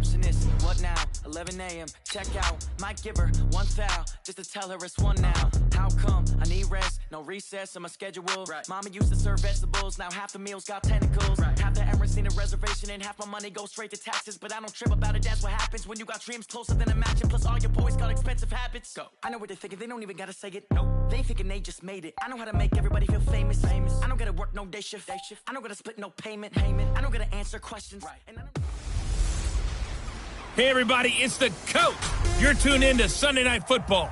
receptionist, what now? 11 a.m. Check out. Might give her one foul just to tell her it's one now. How come? I need rest, no recess in my schedule. Right. Mama used to serve vegetables, now half the meals got tentacles. Right. Half the Emirates need a reservation and half my money goes straight to taxes. But I don't trip about it, that's what happens when you got dreams closer than a match. And plus all your boys got expensive habits. Go. I know what they're thinking, they don't even gotta say it. Nope. They thinking they just made it. I know how to make everybody feel famous. I don't gotta work no day shift. I don't gotta split no payment. I don't gotta answer questions. Right. And I don't... Hey everybody, it's the coach. You're tuned in to Sunday Night Football.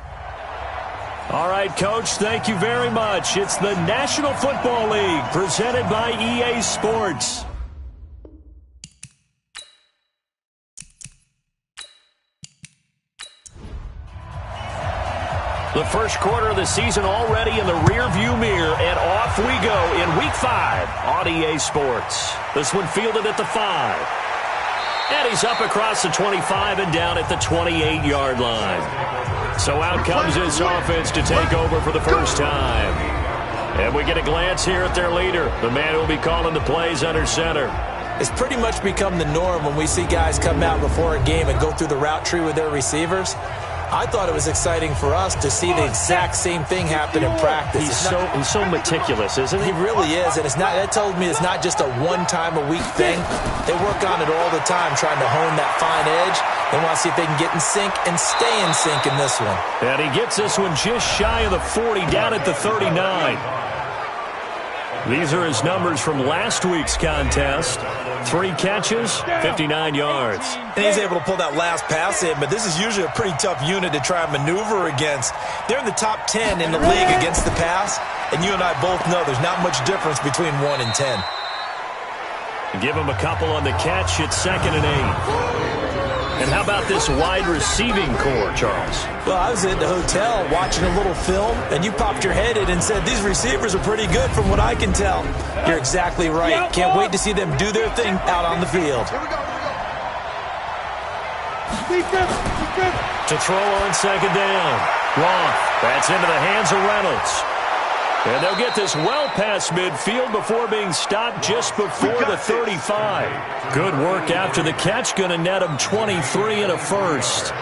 All right, Coach, thank you very much. It's the National Football League presented by EA Sports. The first quarter of the season already in the rearview mirror, and off we go in Week 5 on EA Sports. This one fielded at the 5. And he's up across the 25 and down at the 28-yard line. So out comes his offense to take over for the first time. And we get a glance here at their leader, the man who will be calling the plays under center. It's pretty much become the norm when we see guys come out before a game and go through the route tree with their receivers. I thought it was exciting for us to see the exact same thing happen in practice. He's so meticulous, isn't he? He really is, and that tells me it's not just a one-time-a-week thing. They work on it all the time, trying to hone that fine edge. They want to see if they can get in sync and stay in sync in this one. And he gets this one just shy of the 40, down at the 39. These are his numbers from last week's contest. 3 catches, 59 yards. And he's able to pull that last pass in, but this is usually a pretty tough unit to try and maneuver against. They're in the top 10 in the league against the pass, and you and I both know there's not much difference between 1 and 10. Give him a couple on the catch. It's 2nd and 8. And how about this wide receiving core, Charles? Well, I was at the hotel watching a little film, and you popped your head in and said, these receivers are pretty good from what I can tell. You're exactly right. Can't wait to see them do their thing out on the field. To throw on 2nd down. Roth. That's into the hands of Reynolds. And they'll get this well past midfield before being stopped just before the 35. Good work after the catch. Going to net them 23 and a first.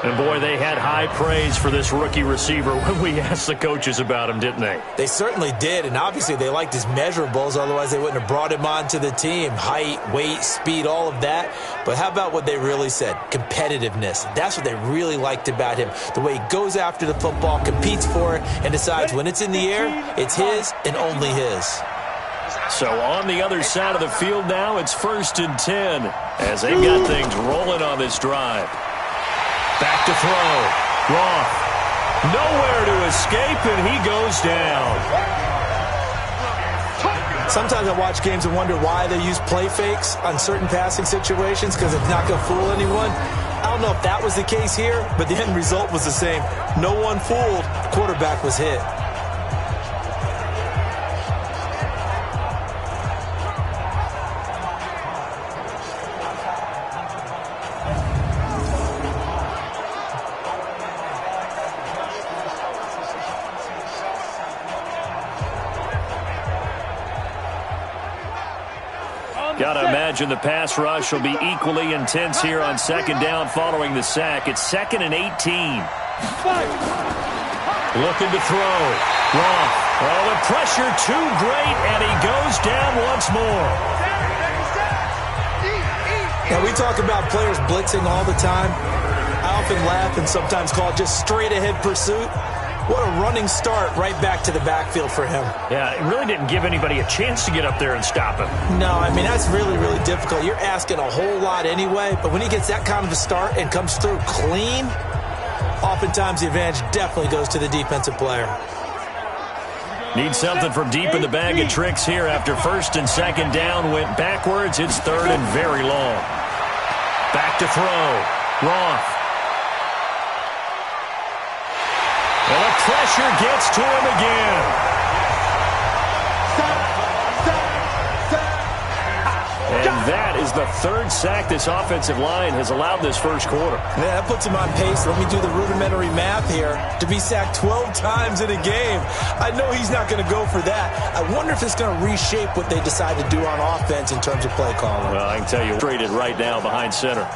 And, boy, they had high praise for this rookie receiver when we asked the coaches about him, didn't they? They certainly did, and obviously they liked his measurables. Otherwise, they wouldn't have brought him onto the team. Height, weight, speed, all of that. But how about what they really said? Competitiveness. That's what they really liked about him. The way he goes after the football, competes for it, and decides when it's in the air, it's his and only his. So on the other side of the field now, it's 1st and 10 as they've got things rolling on this drive. Back to throw. Roth. Nowhere to escape, and he goes down. Sometimes I watch games and wonder why they use play fakes on certain passing situations, because it's not going to fool anyone. I don't know if that was the case here, but the end result was the same. No one fooled. The quarterback was hit. Got to imagine the pass rush will be equally intense here on 2nd down following the sack. It's 2nd and 18. Looking to throw. Roth. Oh, the pressure too great, and he goes down once more. Now, we talk about players blitzing all the time. I often laugh and sometimes call it just straight-ahead pursuit. What a running start right back to the backfield for him. Yeah, it really didn't give anybody a chance to get up there and stop him. No, I mean, that's really, really difficult. You're asking a whole lot anyway, but when he gets that kind of a start and comes through clean, oftentimes the advantage definitely goes to the defensive player. Need something from deep in the bag of tricks here after 1st and 2nd down. Went backwards. It's 3rd and very long. Back to throw. Roth. And the pressure gets to him again. And that is the third sack this offensive line has allowed this first quarter. Yeah, that puts him on pace. Let me do the rudimentary math here. To be sacked 12 times in a game. I know he's not going to go for that. I wonder if it's going to reshape what they decide to do on offense in terms of play calling. Well, I can tell you, traded right now behind center.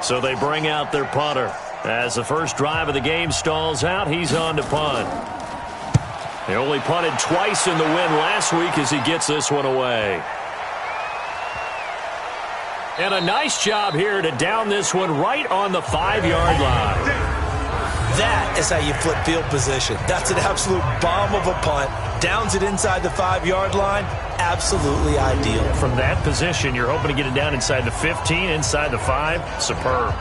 So they bring out their punter. As the first drive of the game stalls out, he's on to punt. He only punted twice in the win last week as he gets this one away. And a nice job here to down this one right on the 5-yard line. That is how you flip field position. That's an absolute bomb of a punt. Downs it inside the 5-yard line. Absolutely ideal. From that position, you're hoping to get it down inside the 15, inside the 5. Superb.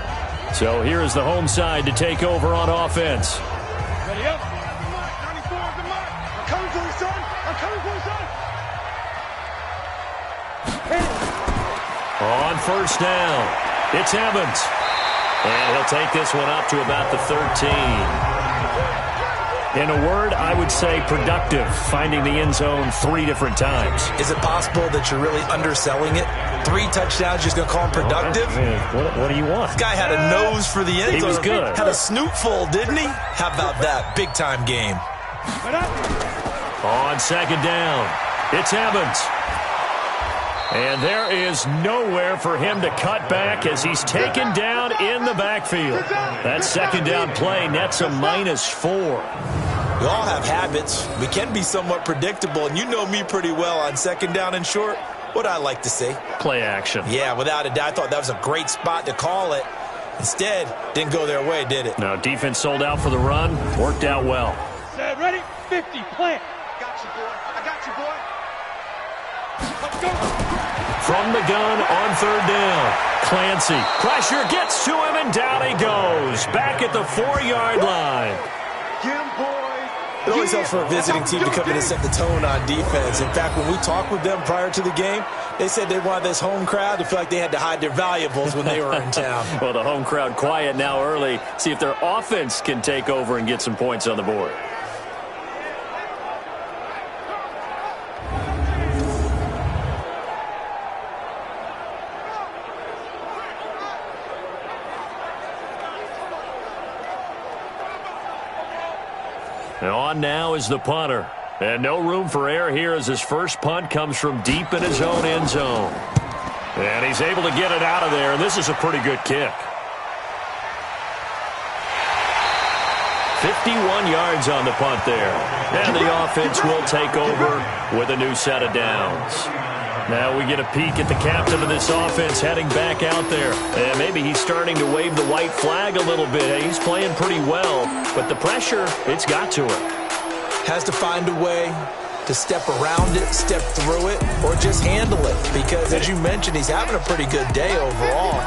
So here is the home side to take over on offense. Ready up. 94 is the mark. I'm coming for you, son. I'm coming for you, son. On first down, it's Evans. And he'll take this one up to about the 13. In a word, I would say productive, finding the end zone 3 different times. Is it possible that you're really underselling it? 3 touchdowns, just going to call him productive? What do you want? This guy had a nose for the end zone. He was good. Had a snoot full, didn't he? How about that? Big-time game. On second down, it's Evans. And there is nowhere for him to cut back as he's taken down in the backfield. That second down play nets a -4. We all have habits. We can be somewhat predictable, and you know me pretty well on second down and short. What I like to say? Play action. Yeah, without a doubt. I thought that was a great spot to call it. Instead, didn't go their way, did it? No, defense sold out for the run. Worked out well. Set, ready? 50, plant. Got you, boy. I got you, boy. Let's go. From the gun on third down. Clancy. Pressure gets to him, and down he goes. Back at the 4-yard line. Get him, boy. It always helps for a visiting team to come in and set the tone on defense. In fact, when we talked with them prior to the game, they said they wanted this home crowd to feel like they had to hide their valuables when they were in town. Well, the home crowd quiet now early. See if their offense can take over and get some points on the board. On now is the punter. And no room for error here as his first punt comes from deep in his own end zone. And he's able to get it out of there, and this is a pretty good kick. 51 yards on the punt there. And the offense will take over with a new set of downs. Now we get a peek at the captain of this offense heading back out there. And maybe he's starting to wave the white flag a little bit. He's playing pretty well, but the pressure, it's got to him. Has to find a way to step around it, step through it, or just handle it. Because, as you mentioned, he's having a pretty good day overall.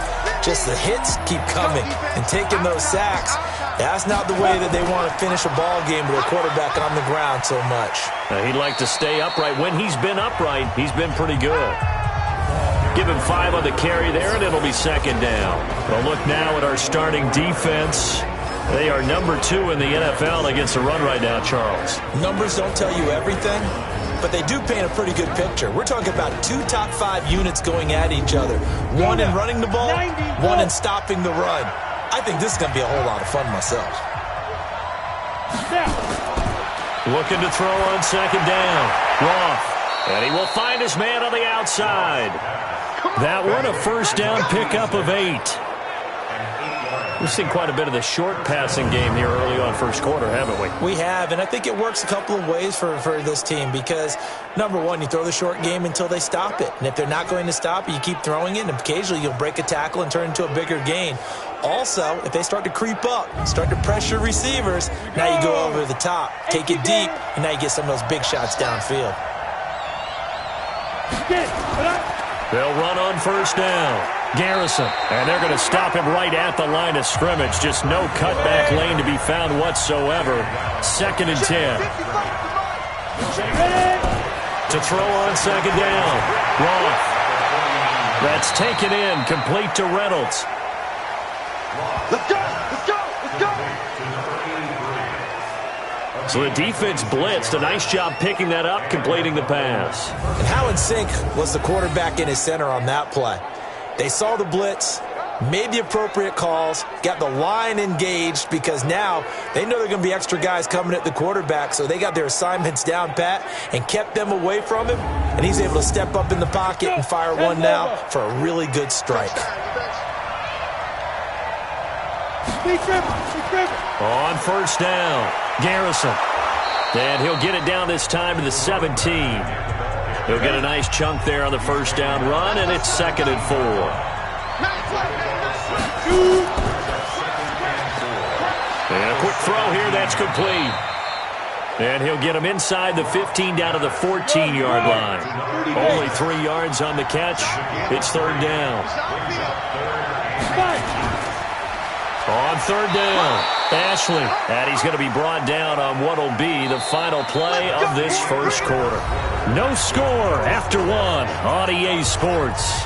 Just the hits keep coming and taking those sacks. That's not the way that they want to finish a ball game with a quarterback on the ground so much. He'd like to stay upright. When he's been upright, he's been pretty good. Give him 5 on the carry there, and it'll be second down. Well, look now at our starting defense. They are number 2 in the NFL against the run right now, Charles. Numbers don't tell you everything, but they do paint a pretty good picture. We're talking about 2 top 5 units going at each other. One in running the ball, one in stopping the run. I think this is going to be a whole lot of fun myself. Looking to throw on second down. Roth. And he will find his man on the outside. That one a first down pickup of 8. We've seen quite a bit of the short passing game here early on first quarter, haven't we? We have, and I think it works a couple of ways for this team because, number one, you throw the short game until they stop it. And if they're not going to stop it, you keep throwing it, and occasionally you'll break a tackle and turn it into a bigger gain. Also, if they start to creep up, start to pressure receivers, now you go over the top, take it deep, and now you get some of those big shots downfield. They'll run on first down. Garrison, and they're going to stop him right at the line of scrimmage. Just no cutback lane to be found whatsoever. Second and 10. To throw on second down. Roth. That's taken in, complete to Reynolds. Let's go! Let's go! Let's go! So the defense blitzed. A nice job picking that up, completing the pass. And how in sync was the quarterback and his center on that play? They saw the blitz, made the appropriate calls, got the line engaged because now they know there are going to be extra guys coming at the quarterback, so they got their assignments down pat and kept them away from him, and he's able to step up in the pocket and fire one now for a really good strike. On first down, Garrison. And he'll get it down this time to the 17. He'll get a nice chunk there on the first down run, and it's 2nd and 4. And a quick throw here, that's complete. And he'll get him inside the 15 down to the 14-yard line. Only 3 yards on the catch. It's 3rd down. On 3rd down, Ashley. And he's going to be brought down on what will be the final play of this first quarter. No score after 1 on EA Sports.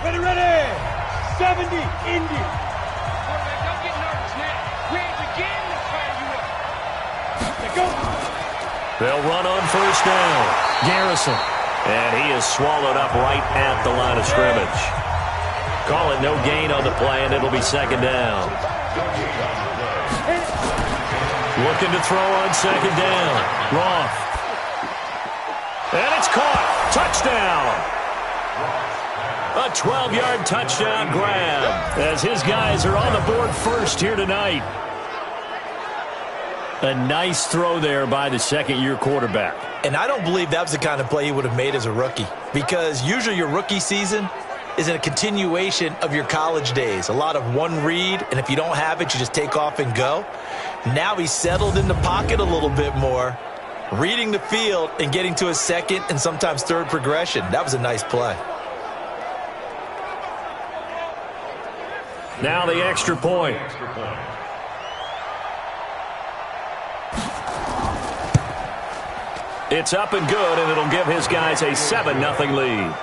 Ready. 70, Indy. Don't get nervous now. We ain't beginning to fire you up. Let's go. They'll run on first down. Garrison. And he is swallowed up right at the line of scrimmage. Call it no gain on the play, and it'll be 2nd down. Looking to throw on 2nd down. Roth. And it's caught. Touchdown. A 12-yard touchdown grab as his guys are on the board first here tonight. A nice throw there by the second-year quarterback. And I don't believe that was the kind of play he would have made as a rookie, because usually your rookie season is in a continuation of your college days. A lot of one read, and if you don't have it, you just take off and go. Now he's settled in the pocket a little bit more, reading the field and getting to his second and sometimes third progression. That was a nice play. Now the extra point. It's up and good, and it'll give his guys a 7-0 lead.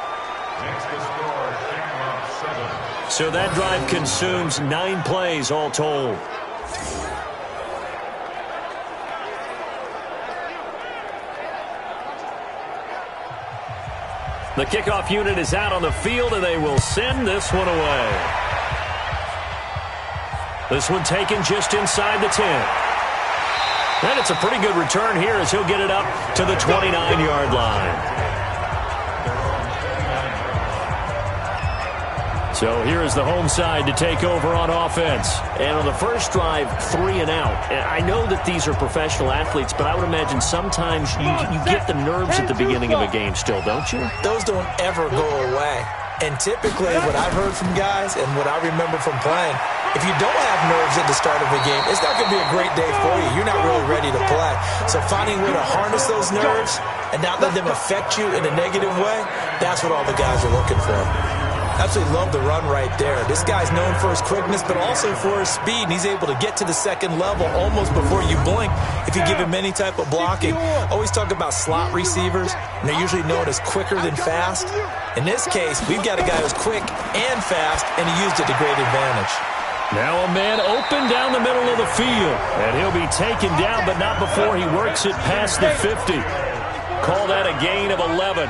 So that drive consumes 9 plays all told. The kickoff unit is out on the field, and they will send this one away. This one taken just inside the 10. And it's a pretty good return here as he'll get it up to the 29-yard line. So here is the home side to take over on offense. And on the first drive, 3 and out. And I know that these are professional athletes, but I would imagine sometimes you get the nerves at the beginning of a game still, don't you? Those don't ever go away. And typically what I've heard from guys and what I remember from playing, if you don't have nerves at the start of a game, it's not going to be a great day for you. You're not really ready to play. So finding a way to harness those nerves and not let them affect you in a negative way, that's what all the guys are looking for. Absolutely love the run right there. This guy's known for his quickness, but also for his speed. And he's able to get to the second level almost before you blink if you give him any type of blocking. Always talk about slot receivers, and they're usually known as quicker than fast. In this case, we've got a guy who's quick and fast, and he used it to great advantage. Now a man open down the middle of the field, and he'll be taken down, but not before he works it past the 50. Call that a gain of 11.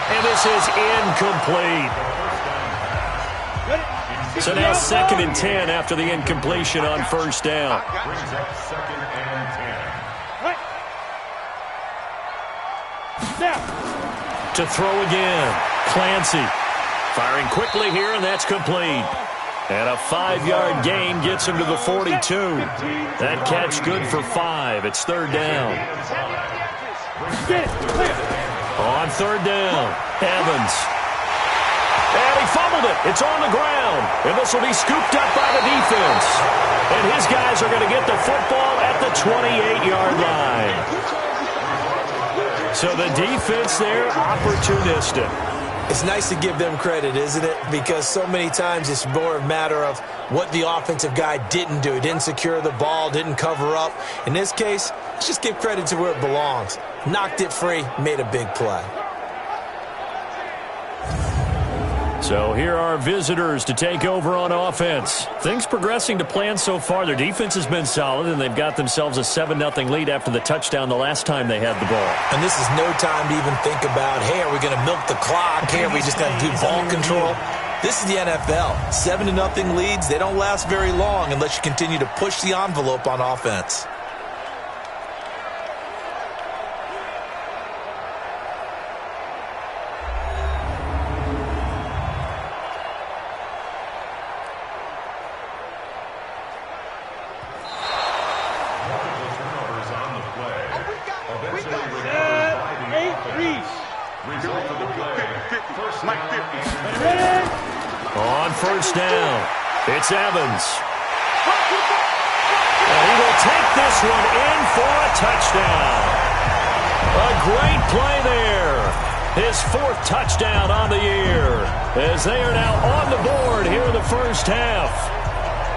And this is incomplete. So now 2nd and 10 after the incompletion on first down. To throw again, Clancy. Firing quickly here, and that's complete. And a 5-yard gain gets him to the 42. That catch good for 5. It's 3rd down. On 3rd down, Evans. And he fumbled it. It's on the ground. And this will be scooped up by the defense. And his guys are going to get the football at the 28-yard line. So the defense there, opportunistic. It's nice to give them credit, isn't it? Because so many times it's more a matter of what the offensive guy didn't do. He didn't secure the ball, didn't cover up. In this case, let's just give credit to where it belongs. Knocked it free, made a big play. So here are visitors to take over on offense. Things progressing to plan so far. Their defense has been solid, and they've got themselves a 7-0 lead after the touchdown the last time they had the ball. And this is no time to even think about, hey, are we going to milk the clock? Hey, are we just going to do ball control? This is the NFL. 7-0 leads, they don't last very long unless you continue to push the envelope on offense. On first down, it's Evans. And he will take this one in for a touchdown. A great play there. His 4th touchdown on the year as they are now on the board here in the first half.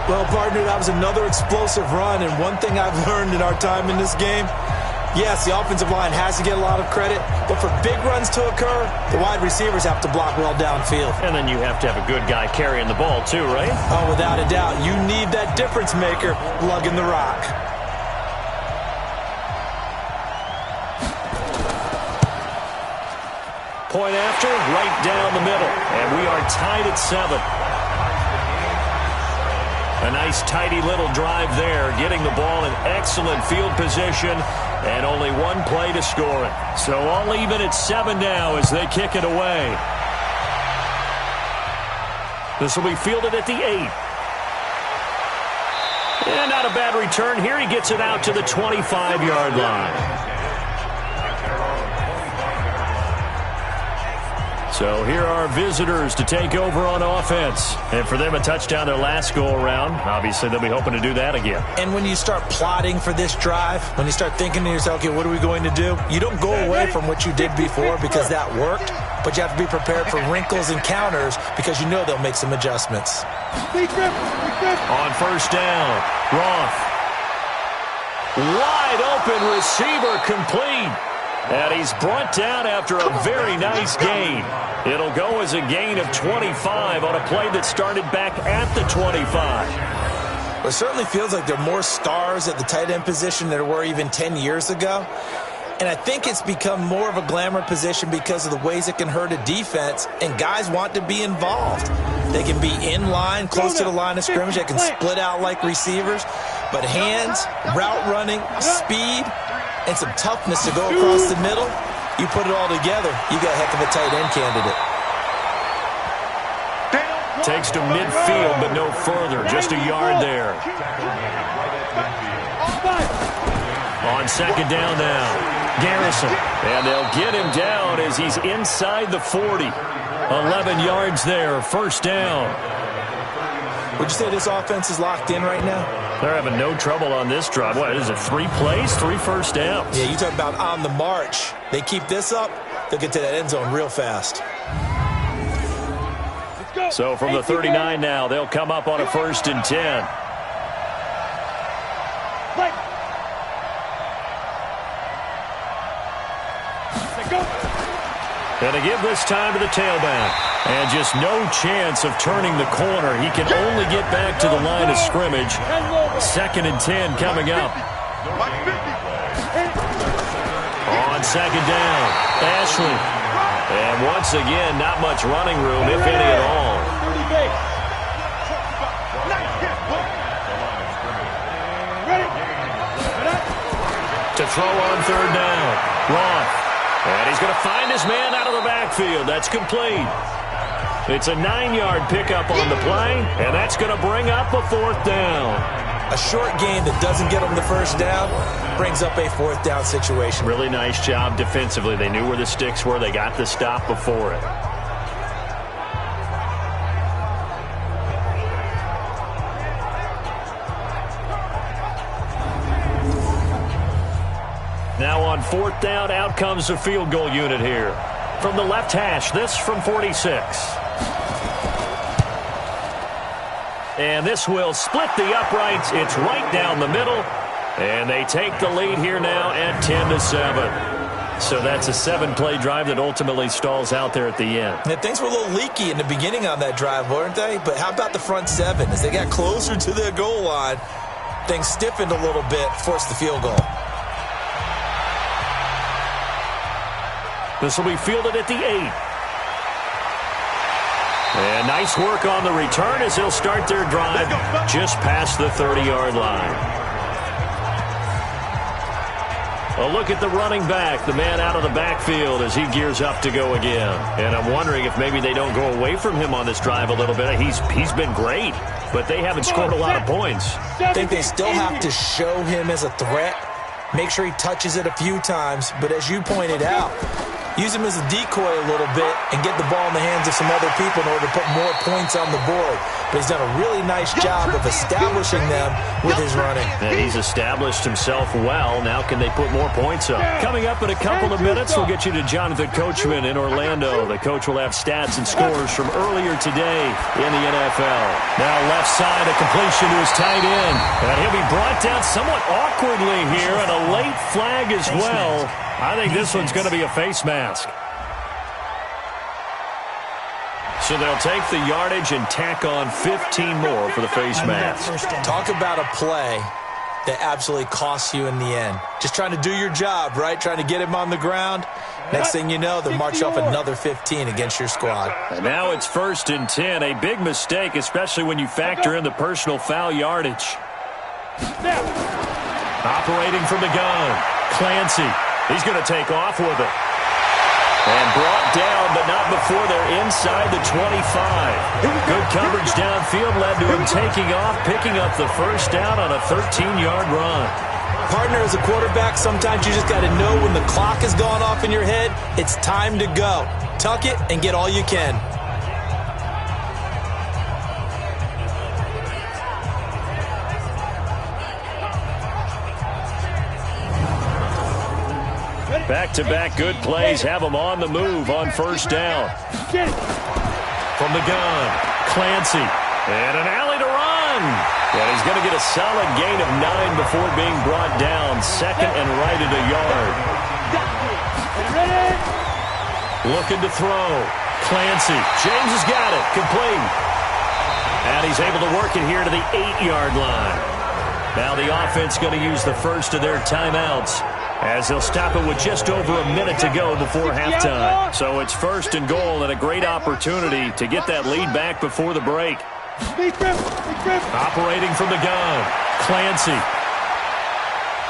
Well, partner, that was another explosive run, and one thing I've learned in our time in this game, yes, the offensive line has to get a lot of credit, but for big runs to occur, the wide receivers have to block well downfield. And then you have to have a good guy carrying the ball too, right? Oh, without a doubt. You need that difference maker lugging the rock. Point after, right down the middle. And we are tied at 7. A nice, tidy little drive there, getting the ball in excellent field position, and only one play to score it. So all even at 7 now as they kick it away. This will be fielded at the 8. And not a bad return here. He gets it out to the 25-yard line. So here are visitors to take over on offense. And for them, a touchdown their last go-around. Obviously, they'll be hoping to do that again. And when you start plotting for this drive, when you start thinking to yourself, okay, what are we going to do? You don't go away from what you did before because that worked, but you have to be prepared for wrinkles and counters because you know they'll make some adjustments. On first down, Roth. Wide open receiver complete. And he's brought down after a very nice gain. It'll go as a gain of 25 on a play that started back at the 25. Well, it certainly feels like there are more stars at the tight end position than there were even 10 years ago. And I think it's become more of a glamour position because of the ways it can hurt a defense, and guys want to be involved. They can be in line, close to the line of scrimmage. They can split out like receivers. But hands, route running, speed, and some toughness to go across the middle, you put it all together, you got a heck of a tight end candidate. Takes to midfield, but no further. Just a yard there. On second down now, Garrison. And they'll get him down as he's inside the 40. 11 yards there, first down. Would you say this offense is locked in right now? They're having no trouble on this drive. What is it, 3 plays, 3 first downs? Yeah, you talk about on the march. They keep this up, they'll get to that end zone real fast. So from the 39 now, they'll come up on a 1st and 10. And to give this time to the tailback. And just no chance of turning the corner. He can only get back to the line of scrimmage. 2nd and 10 coming up. On second down, Ashley. And once again, not much running room, if any at all. To throw on third down, Roth. And he's going to find his man out of the backfield. That's complete. It's a 9-yard pickup on the play, and that's going to bring up a 4th down. A short gain that doesn't get them the first down brings up a 4th down situation. Really nice job defensively. They knew where the sticks were. They got the stop before it. Now on 4th down, out comes the field goal unit here. From the left hash, this from 46. And this will split the uprights. It's right down the middle. And they take the lead here now at 10-7. So that's a 7-play drive that ultimately stalls out there at the end. Yeah, things were a little leaky in the beginning on that drive, weren't they? But how about the front 7? As they got closer to their goal line, things stiffened a little bit, forced the field goal. This will be fielded at the 8. And nice work on the return as they'll start their drive just past the 30-yard line. A look at the running back, the man out of the backfield as he gears up to go again. And I'm wondering if maybe they don't go away from him on this drive a little bit. He's been great, but they haven't scored a lot of points. I think they still have to show him as a threat. Make sure he touches it a few times. But as you pointed out, use him as a decoy a little bit and get the ball in the hands of some other people in order to put more points on the board. But he's done a really nice job of establishing them with his running. And he's established himself well. Now can they put more points up? Coming up in a couple of minutes, we'll get you to Jonathan Coachman in Orlando. The coach will have stats and scores from earlier today in the NFL. Now left side, a completion to his tight end. And he'll be brought down somewhat awkwardly here, and a late flag as well. I think this one's going to be a face mask. So they'll take the yardage and tack on 15 more for the face mask. Talk about a play that absolutely costs you in the end. Just trying to do your job, right? Trying to get him on the ground. Next thing you know, they're marching off another 15 against your squad. And now it's 1st and 10. A big mistake, especially when you factor in the personal foul yardage. Operating from the gun, Clancy. He's going to take off with it. And brought down, but not before they're inside the 25. Good coverage downfield led to him taking off, picking up the first down on a 13-yard run. Partner, as a quarterback, sometimes you just got to know when the clock has gone off in your head, it's time to go. Tuck it and get all you can. Back-to-back good plays have him on the move on first down. From the gun, Clancy. And an alley to run. And he's going to get a solid gain of 9 before being brought down. 2nd and right at a yard. Looking to throw. Clancy. James has got it. Complete. And he's able to work it here to the 8-yard line. Now the offense going to use the first of their timeouts, as they'll stop it with just over a minute to go before halftime. So it's 1st and goal and a great opportunity to get that lead back before the break. Operating from the gun, Clancy.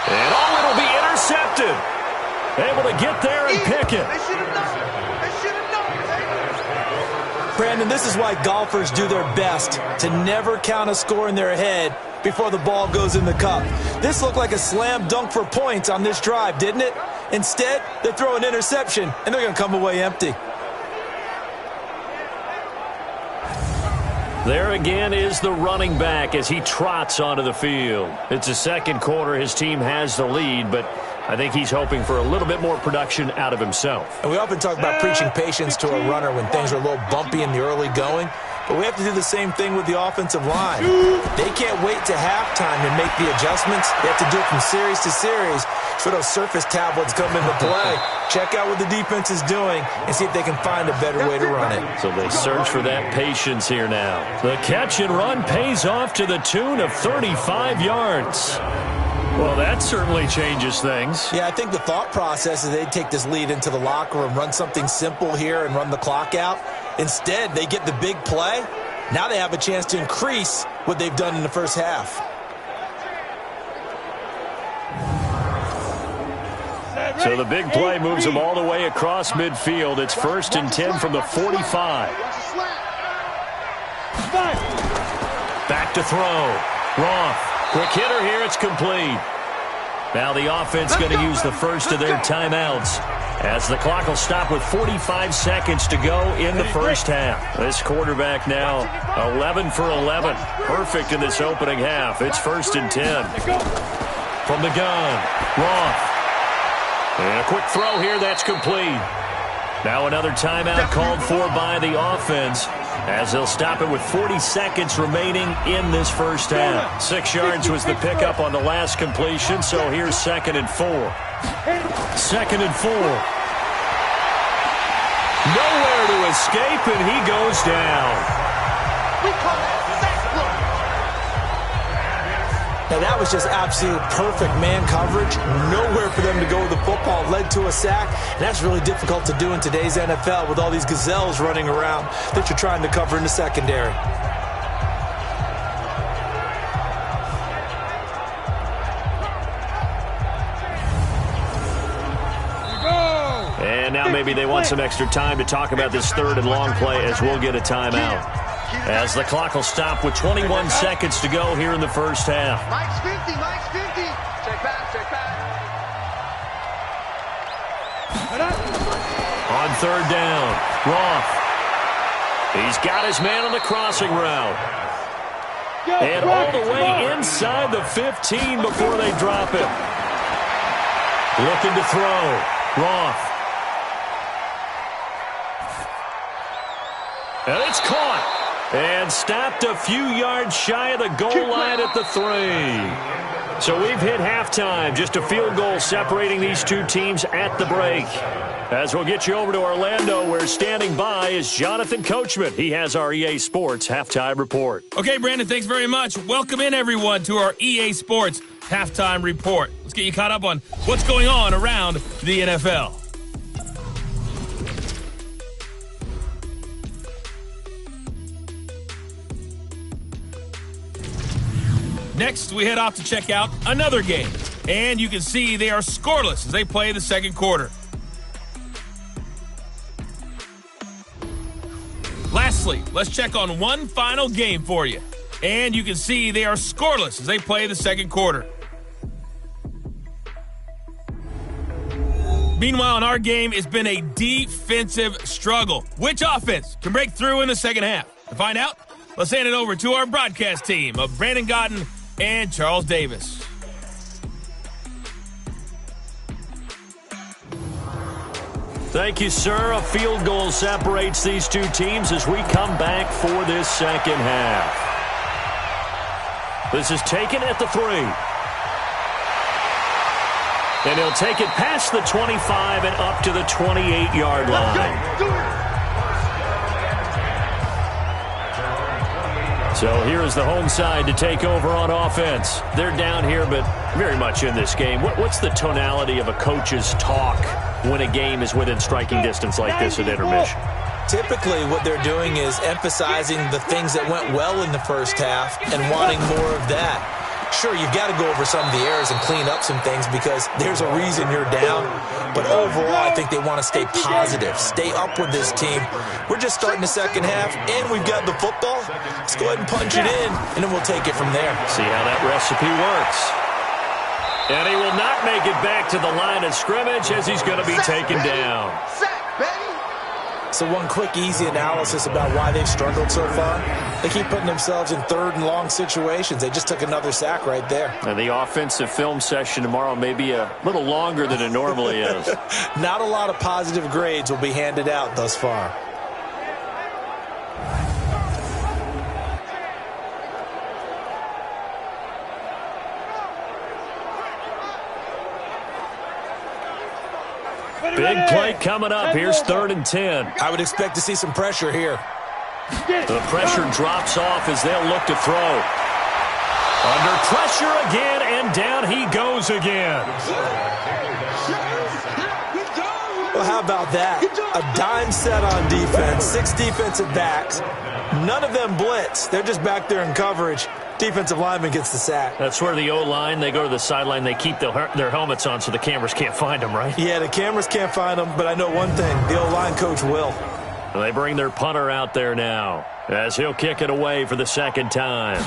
And it'll be intercepted. Able to get there and pick it. Brandon, this is why golfers do their best to never count a score in their head before the ball goes in the cup. This looked like a slam dunk for points on this drive, didn't it? Instead, they throw an interception, and they're going to come away empty. There again is the running back as he trots onto the field. It's the second quarter. His team has the lead, but I think he's hoping for a little bit more production out of himself. And we often talk about preaching patience to a runner when things are a little bumpy in the early going. But we have to do the same thing with the offensive line. They can't wait to halftime to make the adjustments. They have to do it from series to series. So those surface tablets come into play. Check out what the defense is doing and see if they can find a better way to run it. So they search for that patience here now. The catch and run pays off to the tune of 35 yards. Well, that certainly changes things. Yeah, I think the thought process is they'd take this lead into the locker room, run something simple here and run the clock out. Instead, they get the big play. Now they have a chance to increase what they've done in the first half. So the big play moves them all the way across midfield. It's 1st and 10 from the 45. Back to throw. Roth. Quick hitter here. It's complete. Now the offense going to use the first of their timeouts, as the clock will stop with 45 seconds to go in the first half. This quarterback now 11 for 11. Perfect in this opening half. It's 1st and 10. From the gun, Roth. And a quick throw here. That's complete. Now another timeout called for by the offense, as they'll stop it with 40 seconds remaining in this first half. 6 yards was the pickup on the last completion, so here's 2nd and 4. 2nd and 4. Nowhere to escape, and he goes down. We call that sack block. Now, that was just absolute perfect man coverage. Nowhere for them to go with the football. Led to a sack, and that's really difficult to do in today's NFL with all these gazelles running around that you're trying to cover in the secondary. And now maybe they want some extra time to talk about this 3rd and long play as we'll get a timeout. As the clock will stop with 21 seconds to go here in the first half. Mike's 50, Mike's 50. Check back, check back. On 3rd down, Roth. He's got his man on the crossing route. And all the way inside the 15 before they drop him. Looking to throw. Roth. And it's caught. And stopped a few yards shy of the goal line at the 3. So we've hit halftime. Just a field goal separating these two teams at the break. As we'll get you over to Orlando, where standing by is Jonathan Coachman. He has our EA Sports Halftime Report. Okay, Brandon, thanks very much. Welcome in, everyone, to our EA Sports Halftime Report. Let's get you caught up on what's going on around the NFL. Next, we head off to check out another game. And you can see they are scoreless as they play the second quarter. Lastly, let's check on one final game for you. And you can see they are scoreless as they play the second quarter. Meanwhile, in our game, it's been a defensive struggle. Which offense can break through in the second half? To find out, let's hand it over to our broadcast team of Brandon Gotten and Charles Davis. Thank you, sir. A field goal separates these two teams as we come back for this second half. This is taken at the 3. And he'll take it past the 25 and up to the 28-yard line. So here is the home side to take over on offense. They're down here, but very much in this game. What's the tonality of a coach's talk when a game is within striking distance like this at intermission? Typically, what they're doing is emphasizing the things that went well in the first half and wanting more of that. Sure, you've got to go over some of the errors and clean up some things because there's a reason you're down. But overall, I think they want to stay positive, stay up with this team. We're just starting the second half, and we've got the football. Let's go ahead and punch it in, and then we'll take it from there. See how that recipe works. And he will not make it back to the line of scrimmage as he's going to be taken down. So one quick, easy analysis about why they've struggled so far. They keep putting themselves in 3rd and long situations. They just took another sack right there. And the offensive film session tomorrow may be a little longer than it normally is. Not a lot of positive grades will be handed out thus far. Big play coming up. Here's 3rd and 10. I would expect to see some pressure here. The pressure drops off as they'll look to throw. Under pressure again, and down he goes again. Well, how about that? A dime set on defense, 6 defensive backs. None of them blitz. They're just back there in coverage. Defensive lineman gets the sack. That's where the O-line, they go to the sideline, they keep their helmets on so the cameras can't find them, right? Yeah, the cameras can't find them, but I know one thing. The O-line coach will. They bring their punter out there now as he'll kick it away for the second time.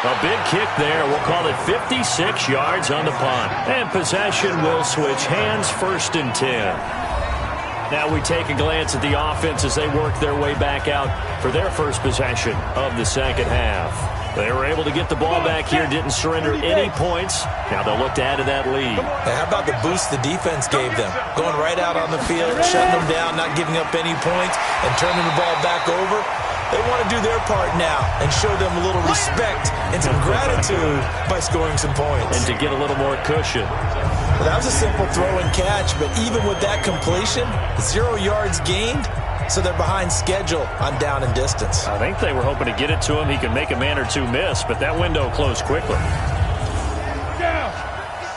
A big kick there. We'll call it 56 yards on the punt. And possession will switch hands, 1st and 10. Now we take a glance at the offense as they work their way back out for their first possession of the second half. They were able to get the ball back here, didn't surrender any points. Now they'll look to add to that lead. Hey, how about the boost the defense gave them? Going right out on the field, shutting them down, not giving up any points, and turning the ball back over. They want to do their part now and show them a little respect and some gratitude by scoring some points. And to get a little more cushion. Well, that was a simple throw and catch, but even with that completion, 0 yards gained, so they're behind schedule on down and distance. I think they were hoping to get it to him. He could make a man or two miss, but that window closed quickly. Down.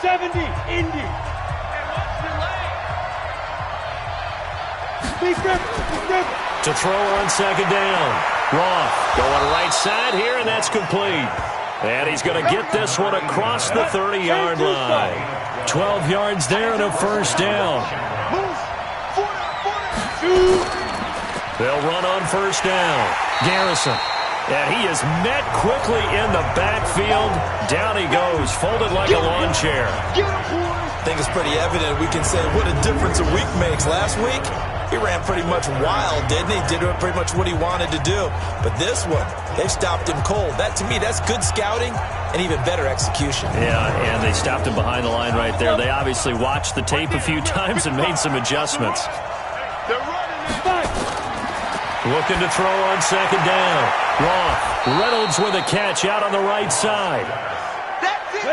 70, Indy. To throw on second down. Roth going right side here, and that's complete. And he's going to get this one across the 30-yard line. 12 yards there and a first down. They'll run on first down. Garrison. And he is met quickly in the backfield. Down he goes, folded like a lawn chair. I think it's pretty evident. We can say what a difference a week makes. Last week, he ran pretty much wild, didn't he? Did pretty much what he wanted to do. But this one, they've stopped him cold. That, to me, that's good scouting and even better execution. Yeah, and they stopped him behind the line right there. They obviously watched the tape a few times and made some adjustments. Looking to throw on second down. Roth. Reynolds with a catch out on the right side.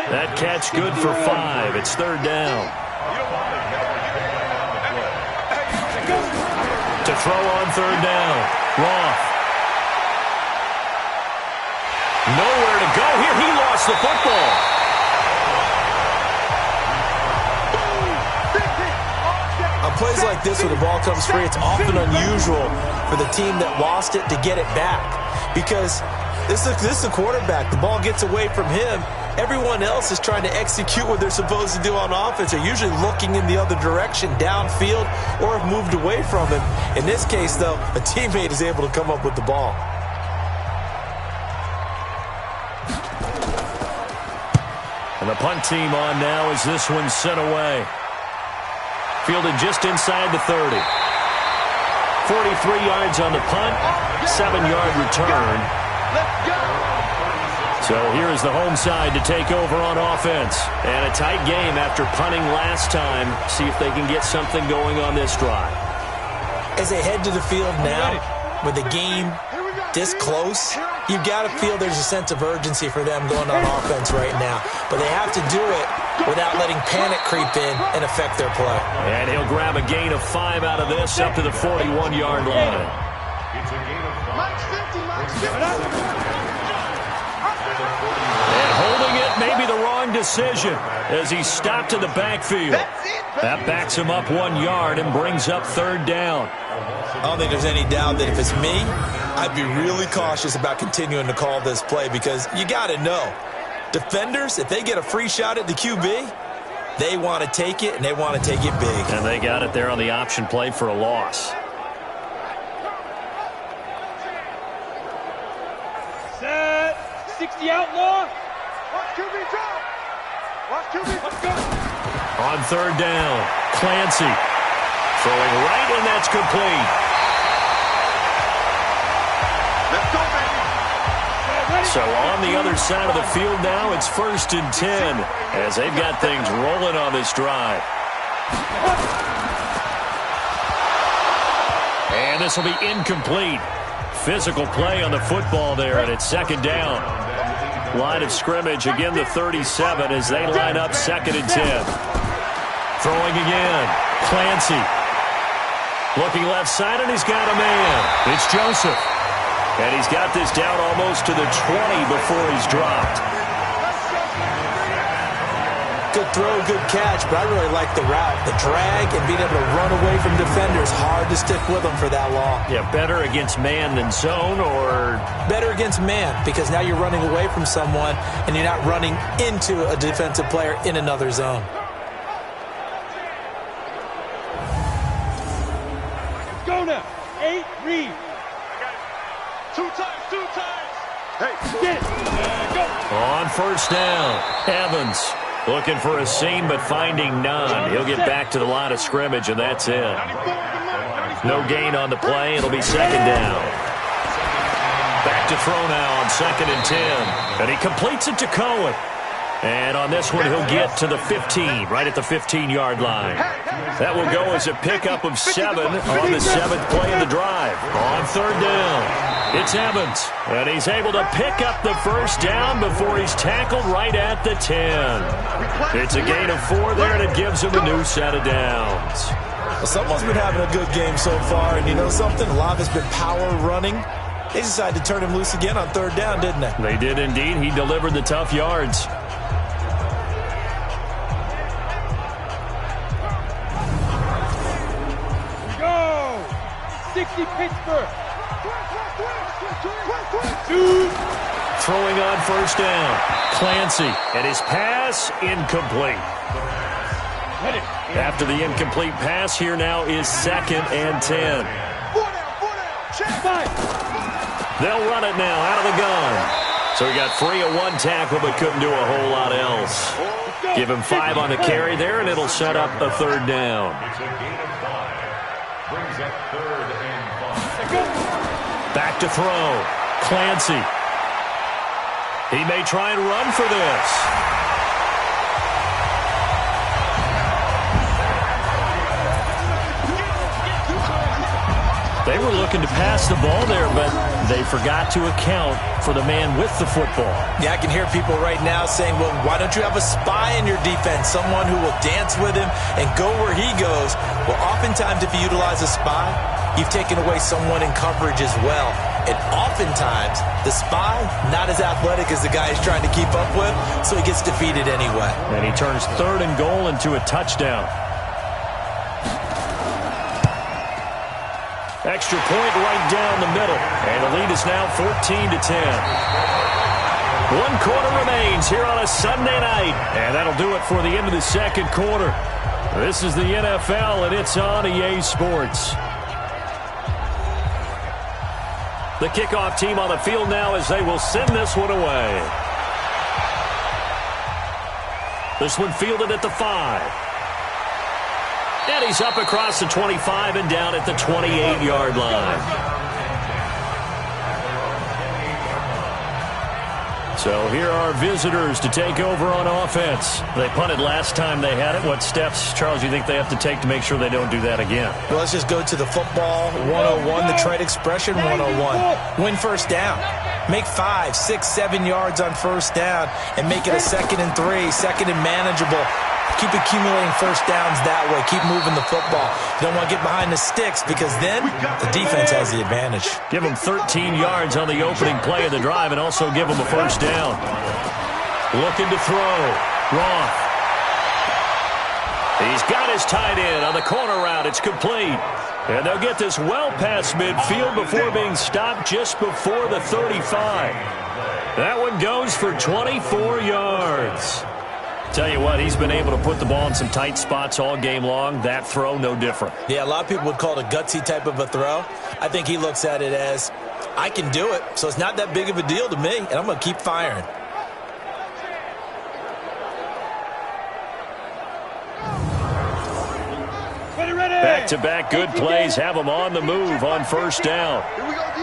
That catch good for 5. It's third down. To throw on third down. Roth. Nowhere to go here. He lost the football. On plays like this where the ball comes free, it's often unusual for the team that lost it to get it back. Because this is the quarterback. The ball gets away from him. Everyone else is trying to execute what they're supposed to do on offense. They're usually looking in the other direction, downfield, or have moved away from him. In this case, though, a teammate is able to come up with the ball. And the punt team on now as this one's sent away. Fielded just inside the 30. 43 yards on the punt, 7-yard return. So here's the home side to take over on offense. And a tight game after punting last time. See if they can get something going on this drive. As they head to the field now, with the game this close, you've got to feel there's a sense of urgency for them going on offense right now. But they have to do it without letting panic creep in and affect their play. And he'll grab a gain of 5 out of this up to the 41-yard line. And holding it may be the wrong decision as he stopped in the backfield. That backs him up 1 yard and brings up third down. I don't think there's any doubt that if it's me, I'd be really cautious about continuing to call this play because you got to know, defenders, if they get a free shot at the QB, they want to take it, and they want to take it big. And they got it there on the option play for a loss. Set. 60 outlaw. Watch QB drop. Watch QB. Let's go. On third down, Clancy throwing right, and that's complete. Let's go, baby. So on the other side of the field now, it's 1st and 10 as they've got things rolling on this drive. And this will be incomplete. Physical play on the football there, and it's second down. Line of scrimmage, again the 37 as they line up 2nd and 10. Throwing again, Clancy. Looking left side, and he's got a man. It's Joseph. And he's got this down almost to the 20 before he's dropped. Good throw, good catch, but I really like the route. The drag and being able to run away from defenders, hard to stick with them for that long. Yeah, better against man than zone, or? Better against man, because now you're running away from someone and you're not running into a defensive player in another zone. Go now. 8, read. Two times. Hey, get it. Go. On first down, Evans looking for a seam but finding none. He'll get back to the line of scrimmage, and that's it. No gain on the play. It'll be second down. Back to throw now on 2nd and 10. And he completes it to Cohen. And on this one, he'll get to the 15, right at the 15-yard line. That will go as a pickup of 7 on the 7th play of the drive. On 3rd down, it's Evans. And he's able to pick up the first down before he's tackled right at the 10. It's a gain of 4 there, and it gives him a new set of downs. Well, someone's been having a good game so far, and you know something? A lot of it's been power running. They decided to turn him loose again on 3rd down, didn't they? They did indeed. He delivered the tough yards. Go! 60 Pittsburgh. Throwing on 1st down. Clancy, and his pass incomplete. After the incomplete pass, here now is 2nd and 10. They'll run it now out of the gun. So he got free of 1 tackle but couldn't do a whole lot else. Give him 5 on the carry there, and it'll set up a 3rd down. Back to throw. Clancy. He may try and run for this. They were looking to pass the ball there, but they forgot to account for the man with the football. Yeah, I can hear people right now saying, well, why don't you have a spy in your defense, someone who will dance with him and go where he goes? Well, oftentimes if you utilize a spy, you've taken away someone in coverage as well. And oftentimes, the spy, not as athletic as the guy he's trying to keep up with, so he gets defeated anyway. And he turns 3rd and goal into a touchdown. Extra point right down the middle. And the lead is now 14-10. 1 quarter remains here on a Sunday night. And that'll do it for the end of the 2nd quarter. This is the NFL, and it's on EA Sports. The kickoff team on the field now as they will send this one away. This one fielded at the 5. And he's up across the 25 and down at the 28-yard line. So here are visitors to take over on offense. They punted last time they had it. What steps, Charles, do you think they have to take to make sure they don't do that again? Well, let's just go to the football 101, the trade expression 101. Win 1st down. Make 5, 6, 7 yards on 1st down and make it a 2nd and 3, 2nd and manageable. Keep accumulating 1st downs that way. Keep moving the football. You don't want to get behind the sticks because then the defense has the advantage. Give them 13 yards on the opening play of the drive and also give them a 1st down. Looking to throw. Roth. He's got his tight end on the corner route. It's complete. And they'll get this well past midfield before being stopped just before the 35. That one goes for 24 yards. Tell you what, he's been able to put the ball in some tight spots all game long. That throw, no different. Yeah, a lot of people would call it a gutsy type of a throw. I think he looks at it as, I can do it, so it's not that big of a deal to me, and I'm going to keep firing. Back-to-back good plays have him on the move on 1st down. Here we go, D.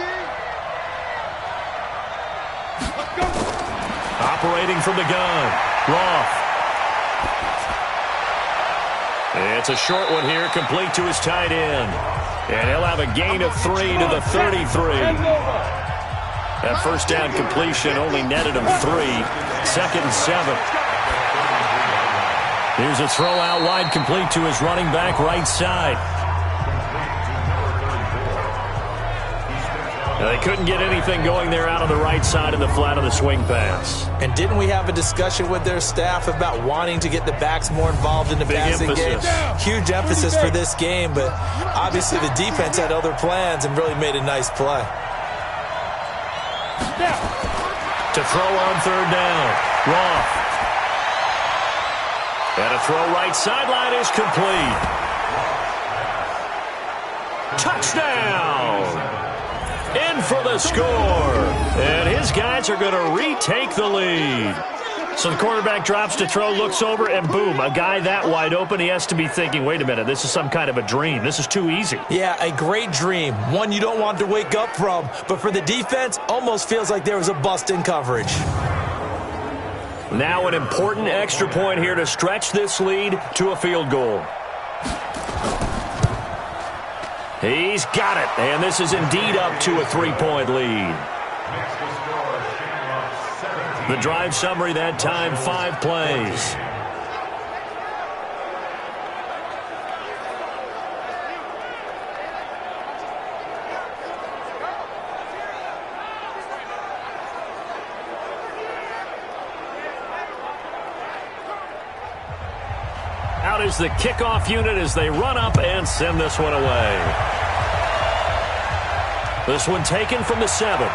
Let's go. Operating from the gun, Roth. It's a short one here, complete to his tight end. And he'll have a gain of 3 to the 33. That 1st down completion only netted him 3. 2nd and 7. Here's a throw out wide, complete to his running back right side. Now, they couldn't get anything going there out on the right side of the flat of the swing pass. And didn't we have a discussion with their staff about wanting to get the backs more involved in the passing game? Huge emphasis for this game, but obviously the defense had other plans and really made a nice play. To throw on 3rd down, Roth. And a throw right sideline is complete. Touchdown! In for the score. And his guys are going to retake the lead. So the quarterback drops to throw, looks over, and boom, a guy that wide open, he has to be thinking, wait a minute, this is some kind of a dream. This is too easy. Yeah, a great dream. One you don't want to wake up from. But for the defense, almost feels like there was a bust in coverage. Now an important extra point here to stretch this lead to a field goal. He's got it, and this is indeed up to a 3-point lead. The drive summary that time, 5 plays. Out is the kickoff unit as they run up and send this one away. This one taken from the 7.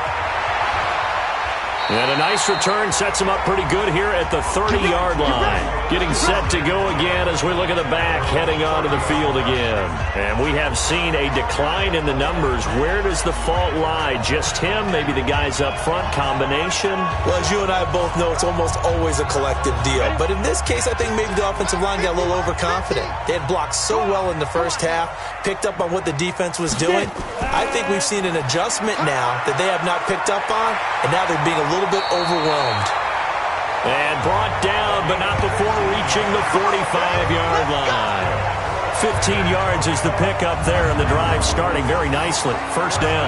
And a nice return sets him up pretty good here at the 30-yard line. Getting set to go again as we look at the back, heading onto the field again. And we have seen a decline in the numbers. Where does the fault lie? Just him? Maybe the guys up front? Combination? Well, as you and I both know, it's almost always a collective deal. But in this case, I think maybe the offensive line got a little overconfident. They had blocked so well in the first half, picked up on what the defense was doing. I think we've seen an adjustment now that they have not picked up on, and now they're being a little bit overwhelmed. And brought down, but not before reaching the 45-yard line. 15 yards is the pickup there, and the drive starting very nicely. First down.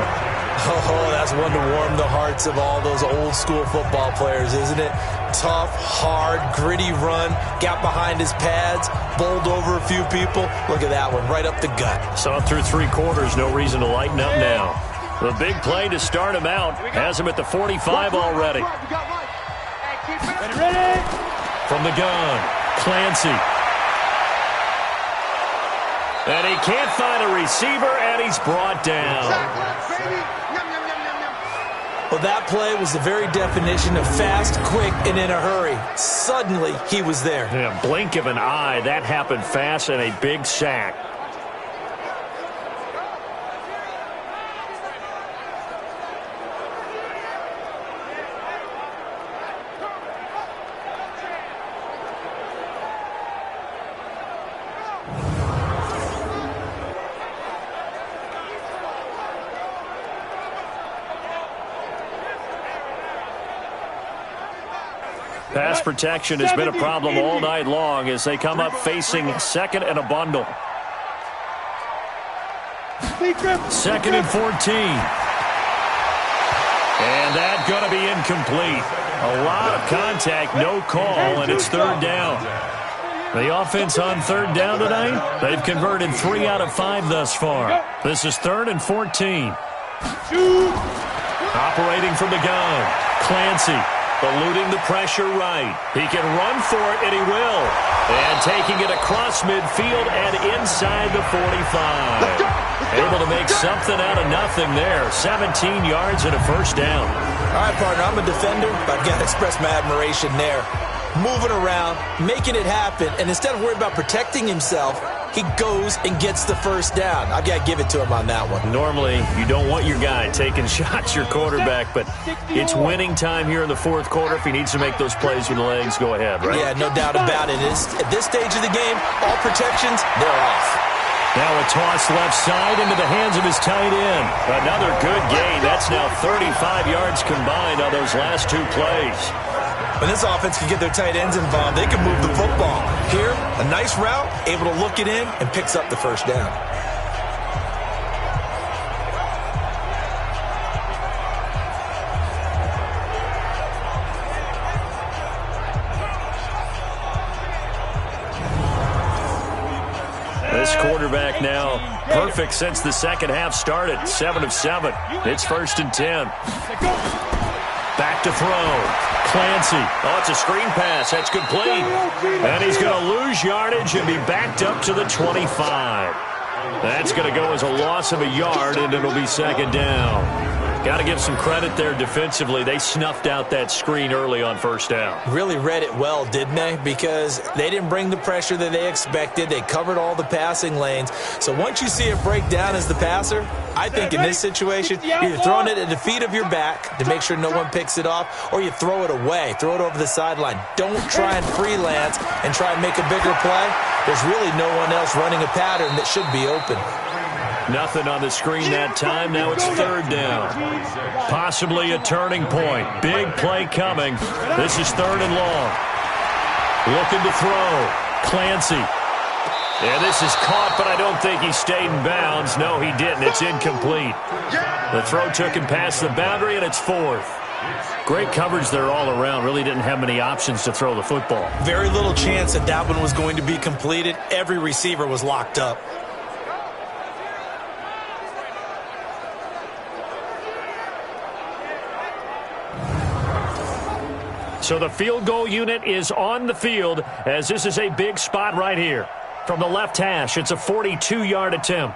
Oh, that's one to warm the hearts of all those old-school football players, isn't it? Tough, hard, gritty run, got behind his pads, bowled over a few people. Look at that one, right up the gut. Saw through 3 quarters, no reason to lighten up now. The big play to start him out has him at the 45 already. Ready? From the gun, Clancy. And he can't find a receiver, and he's brought down. Well, that play was the very definition of fast, quick, and in a hurry. Suddenly, he was there. Yeah, blink of an eye, that happened fast, and a big sack. Pass protection has been a problem all night long as they come up facing second and a bundle. 2nd and 14. And that's going to be incomplete. A lot of contact, no call, and it's 3rd down. The offense on 3rd down tonight, they've converted 3 out of 5 thus far. This is 3rd and 14. Operating from the gun, Clancy. Eluding the pressure right. He can run for it, and he will. And taking it across midfield and inside the 45. Able to make something out of nothing there. 17 yards and a first down. All right, partner, I'm a defender, but I've got to express my admiration there. Moving around, making it happen, and instead of worrying about protecting himself, he goes and gets the first down. I've got to give it to him on that one. Normally, you don't want your guy taking shots, your quarterback, but it's winning time here in the 4th quarter. If he needs to make those plays with the legs, go ahead, right? Yeah, no doubt about it. At this stage of the game, all protections, they're off. Now a toss left side into the hands of his tight end. Another good gain. That's now 35 yards combined on those last 2 plays. When this offense can get their tight ends involved, they can move the football. Here, a nice route, able to look it in, and picks up the first down. This quarterback now perfect since the second half started. 7 of 7. It's 1st and 10. Back to throw. Clancy. Oh, it's a screen pass. That's complete. And he's going to lose yardage and be backed up to the 25. That's going to go as a loss of a yard, and it'll be 2nd down. Got to give some credit there defensively. They snuffed out that screen early on 1st down. Really read it well, didn't they? Because they didn't bring the pressure that they expected. They covered all the passing lanes. So once you see it break down as the passer, I think in this situation, you're either throwing it at the feet of your back to make sure no one picks it off, or you throw it away, throw it over the sideline. Don't try and freelance and try and make a bigger play. There's really no one else running a pattern that should be open. Nothing on the screen that time. Now it's third down. Possibly a turning point. Big play coming. This is third and long. Looking to throw. Clancy. Yeah, this is caught, but I don't think he stayed in bounds. No, he didn't. It's incomplete. The throw took him past the boundary, and it's fourth. Great coverage there all around. Really didn't have many options to throw the football. Very little chance that that one was going to be completed. Every receiver was locked up. So the field goal unit is on the field as this is a big spot right here. From the left hash, it's a 42-yard attempt.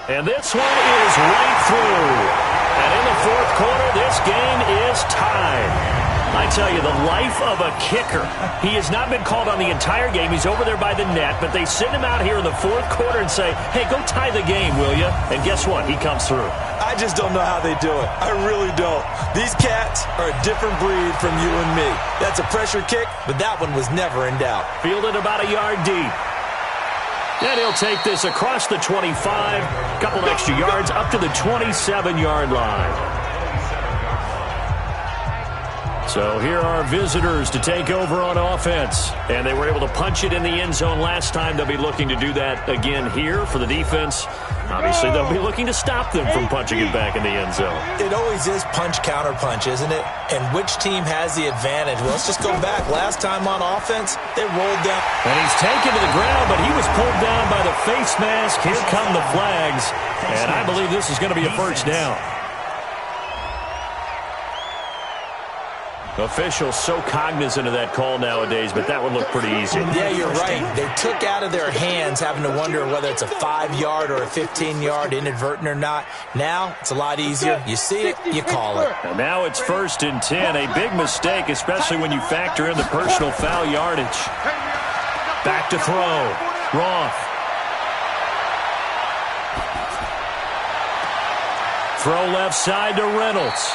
And this one is right through. And in the fourth quarter, this game is tied. I tell you, the life of a kicker. He has not been called on the entire game. He's over there by the net, but they send him out here in the fourth quarter and say, hey, go tie the game, will you? And guess what? He comes through. I just don't know how they do it. I really don't. These cats are a different breed from you and me. That's a pressure kick, but that one was never in doubt. Fielded about a yard deep. And he'll take this across the 25, a couple extra yards up to the 27-yard line. So here are visitors to take over on offense. And they were able to punch it in the end zone last time. They'll be looking to do that again here for the defense. Obviously, they'll be looking to stop them from punching it back in the end zone. It always is punch-counter-punch, isn't it? And which team has the advantage? Well, let's just go back. Last time on offense, they rolled down. And he's taken to the ground, but he was pulled down by the face mask. Here come the flags. And I believe this is going to be a first down. Officials so cognizant of that call nowadays, but that would look pretty easy. Yeah, you're right. They took out of their hands having to wonder whether it's a 5-yard or a 15-yard, inadvertent or not. Now, it's a lot easier. You see it, you call it. And now it's 1st and 10. A big mistake, especially when you factor in the personal foul yardage. Back to throw. Roth. Throw left side to Reynolds.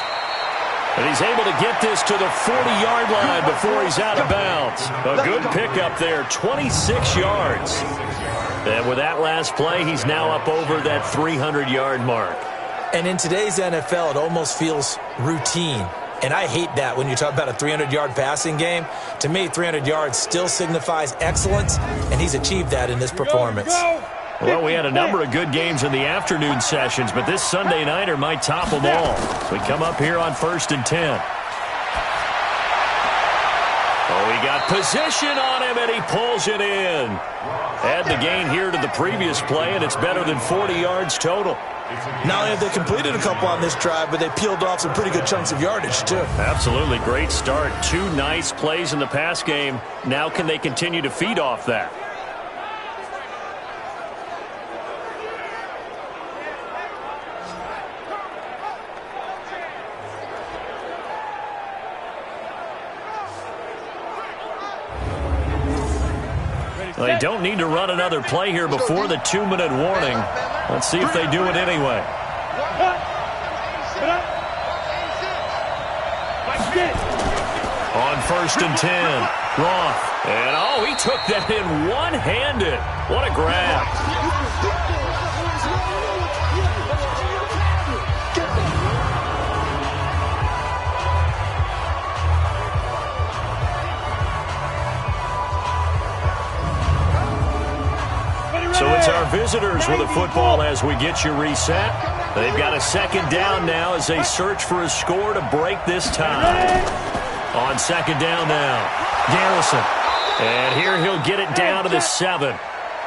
And he's able to get this to the 40-yard line before he's out of bounds. A good pickup there, 26 yards. And with that last play, he's now up over that 300-yard mark. And in today's NFL, it almost feels routine. And I hate that when you talk about a 300-yard passing game. To me, 300 yards still signifies excellence, and he's achieved that in this performance. Well, we had a number of good games in the afternoon sessions, but this Sunday nighter might top them all. We come up here on 1st and 10. Oh, he got position on him, and he pulls it in. Add the gain here to the previous play, and it's better than 40 yards total. Not only have they completed a couple on this drive, but they peeled off some pretty good chunks of yardage, too. Absolutely. Great start. 2 nice plays in the pass game. Now can they continue to feed off that? They don't need to run another play here before the 2-minute warning. Let's see if they do it anyway. On 1st and 10, Roth. And, oh, he took that in one-handed. What a grab. So it's our visitors with the football as we get you reset. They've got a 2nd down now as they search for a score to break this tie. On 2nd down now, Garrison. And here he'll get it down to the 7.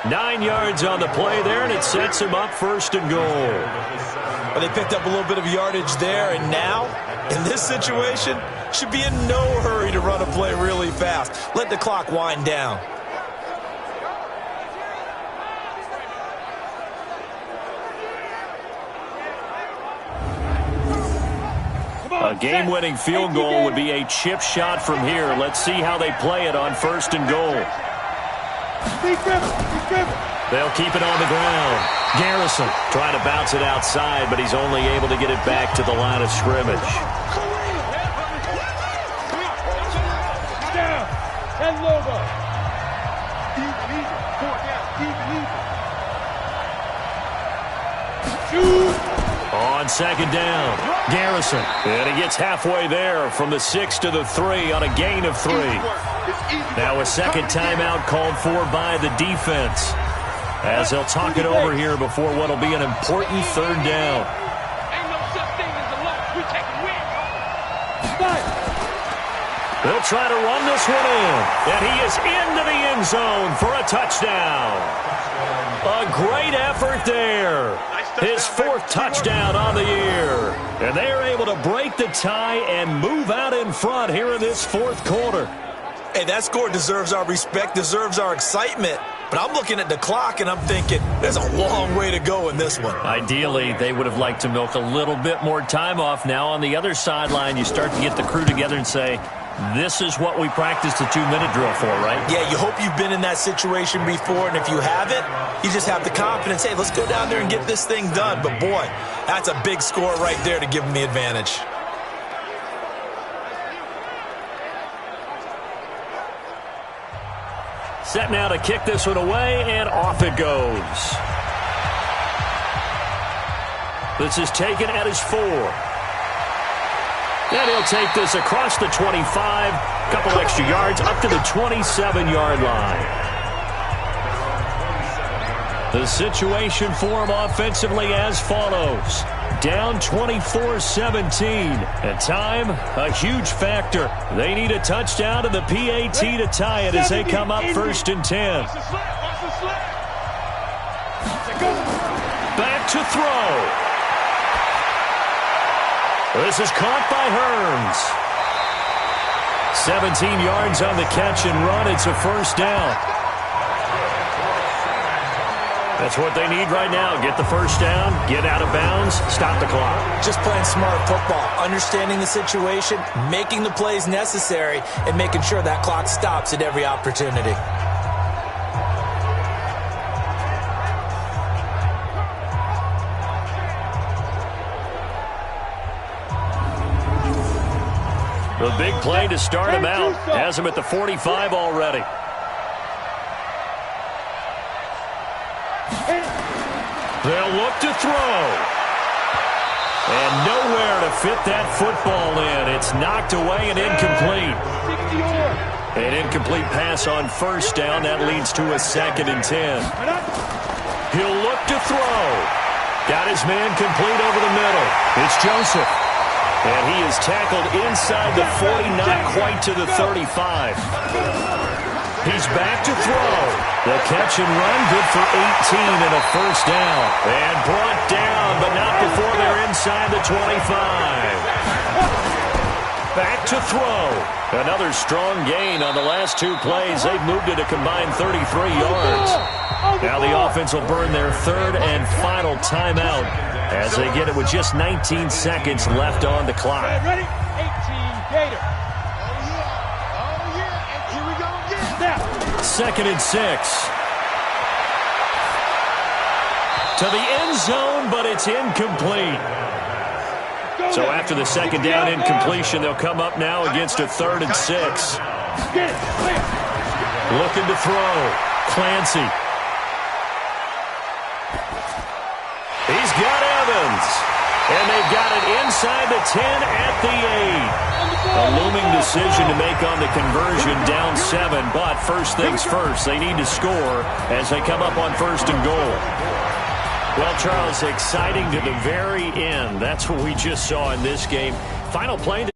9 yards on the play there, and it sets him up 1st and goal. Well, they picked up a little bit of yardage there, and now, in this situation, should be in no hurry to run a play really fast. Let the clock wind down. A game-winning field goal would be a chip shot from here. Let's see how they play it on 1st and goal. They'll keep it on the ground. Garrison trying to bounce it outside, but he's only able to get it back to the line of scrimmage. Down and logo. On second down, Garrison. And he gets halfway there from the 6 to the 3 on a gain of 3. Now a second timeout called for by the defense, as they'll talk it over here before what will be an important third down. Ain't no such thing as a loss. We take a win. They'll try to run this one in, and he is into the end zone for a touchdown. A great effort there. His 4th touchdown on the year. And they are able to break the tie and move out in front here in this 4th quarter. Hey, that score deserves our respect, deserves our excitement. But I'm looking at the clock, and I'm thinking there's a long way to go in this one. Ideally, they would have liked to milk a little bit more time off. Now on the other sideline, you start to get the crew together and say, this is what we practiced the 2-minute drill for, right? Yeah, you hope you've been in that situation before, and if you haven't, you just have the confidence, hey, let's go down there and get this thing done. But, boy, that's a big score right there to give them the advantage. Set now to kick this one away, and off it goes. This is taken at his 4. And he'll take this across the 25, couple extra yards, up to the 27-yard line. The situation for him offensively as follows. Down 24-17. And time, a huge factor. They need a touchdown to the PAT to tie it as they come up 1st and 10. Back to throw. This is caught by Hearns. 17 yards on the catch and run. It's a first down. That's what they need right now. Get the first down, get out of bounds, stop the clock. Just playing smart football, understanding the situation, making the plays necessary, and making sure that clock stops at every opportunity. The big play to start him out. Has him at the 45 already. They'll look to throw. And nowhere to fit that football in. It's knocked away and incomplete. An incomplete pass on first down. That leads to a 2nd and 10. He'll look to throw. Got his man complete over the middle. It's Joseph. And he is tackled inside the 40, not quite to the 35. He's back to throw. The catch and run, good for 18 and a first down. And brought down, but not before they're inside the 25. Back to throw. Another strong gain on the last 2 plays. They've moved it a combined 33 yards. Now the offense will burn their 3rd and final timeout as they get it with just 19 seconds left on the clock. Ready? 18 Gator. Oh, yeah. And here we go again. 2nd and 6. To the end zone, but it's incomplete. So after the second down incompletion, they'll come up now against a 3rd and 6. Looking to throw. Clancy. He's got Evans. And they've got it inside the 10 at the 8. A looming decision to make on the conversion, down 7. But first things first, they need to score as they come up on 1st and goal. Well, Charles, exciting to the very end. That's what we just saw in this game. Final play.